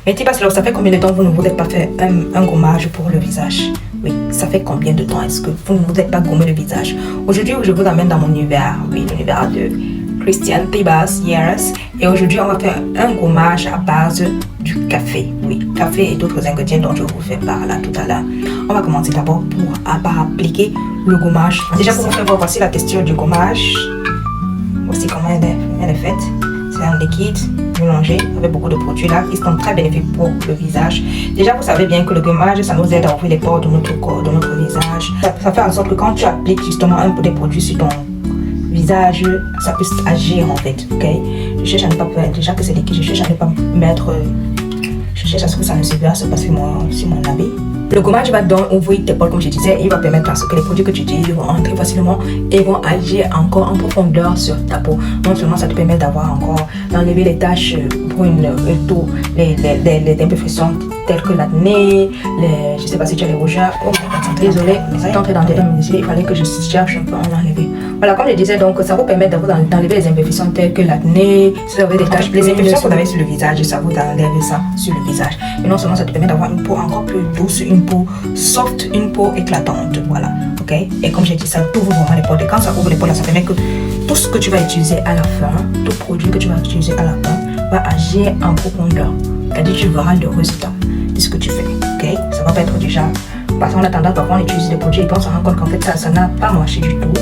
Mais Tibas, alors ça fait combien de temps vous ne vous êtes pas fait un gommage pour le visage? Oui, ça fait combien de temps est-ce que vous ne vous êtes pas gommé le visage? Aujourd'hui, je vous amène dans mon univers, oui, l'univers de Christian Tibas, yes. Et aujourd'hui, on va faire un gommage à base du café, oui, café et d'autres ingrédients dont je vous fais part là tout à l'heure. On va commencer d'abord par appliquer le gommage. Déjà, pour vous faire voir, voici la texture du gommage. Voici comment elle est faite. C'est un liquide mélangé avec beaucoup de produits là qui sont très bénéfiques pour le visage. Déjà, vous savez bien que le gommage, ça nous aide à ouvrir les pores de notre corps, de notre visage. Ça fait en sorte que quand tu appliques justement un peu des produits sur ton visage, ça peut agir en fait, ok? Je cherche à ne pas faire, déjà que c'est liquide, je cherche à ne pas mettre, je cherche à ce que ça ne se verse pas sur mon habit. Le gommage va donc ouvrir tes pores comme je disais, il va permettre à ce que les produits que tu utilises vont entrer facilement et vont agir encore en profondeur sur ta peau. Non seulement ça te permet d'enlever les taches brunes et tout, les imperfections telles que l'acné, je sais pas si tu as les rougeurs. Oh, désolé, c'est entré dans tes yeux, il fallait que je cherche un peu à enlever. Voilà, comme je disais, donc ça vous permet d'enlever les imperfections telles que l'acné, si vous avez des taches, les imperfections que vous avez sur le visage, ça vous enlève ça sur le visage. Et non seulement ça te permet d'avoir une peau encore plus douce, une peau soft, une peau éclatante, voilà, ok? Et comme j'ai dit, ça ouvre vraiment les pores. Et quand ça ouvre les pores, ça permet que tout ce que tu vas utiliser à la fin, tout produit que tu vas utiliser à la fin, va agir en profondeur. C'est-à-dire tu verras le résultat de ce que tu fais, ok? Ça va pas être déjà, parce qu'on a tendance parfois on utilise des produits et puis on se rend compte qu'en fait ça n'a pas marché du tout,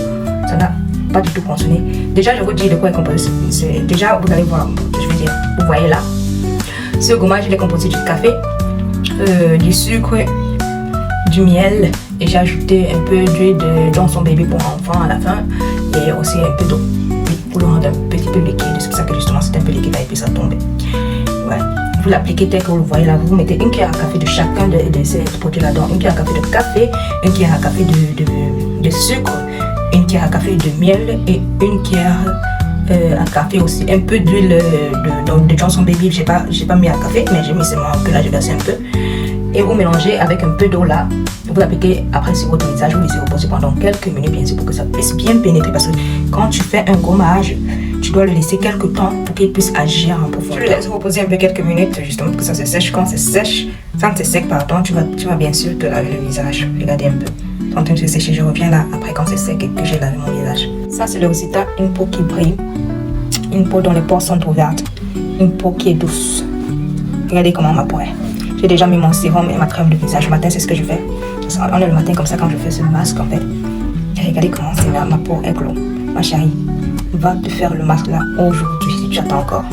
ça n'a pas du tout fonctionné. Déjà je vous dis de quoi est composé. Déjà vous allez voir, je veux dire, vous voyez là, ce gommage il est composé du café, du sucre, du miel, et j'ai ajouté un peu d'huile de Johnson Baby pour enfants à la fin et aussi un peu d'eau pour le rendre un petit peu liquide. C'est pour ça que justement c'est un peu liquide et puis ça tombe. Ouais. Vous l'appliquez tel que vous le voyez là, vous mettez une cuillère à café de chacun de ces produits là, donc une cuillère à café de café, une cuillère à café de sucre, une cuillère à café de miel et une cuillère à café aussi, un peu d'huile de Johnson Baby. J'ai pas mis à café, mais j'ai mis seulement que là j'ai versé un peu. Et vous mélangez avec un peu d'eau là, vous l'appliquez après sur votre visage, vous laissez reposer pendant quelques minutes bien sûr pour que ça puisse bien pénétrer, parce que quand tu fais un gommage, tu dois le laisser quelques temps pour qu'il puisse agir en profondeur. Tu le laisses reposer un peu quelques minutes justement pour que ça se sèche. Quand c'est sèche, quand c'est sec pardon, tu vas bien sûr te laver le visage. Regardez un peu. C'est en train de se sécher, je reviens là après quand c'est sec et que j'ai lavé mon visage. Ça c'est le résultat, une peau qui brille, une peau dont les pores sont ouvertes, une peau qui est douce. Regardez comment ma peau est. J'ai déjà mis mon sérum et ma crème de visage. Le matin, c'est ce que je fais. On est le matin comme ça quand je fais ce masque en fait. Et regardez comment c'est là, ma peau est glow. Ma chérie, va te faire le masque là aujourd'hui si tu attends encore.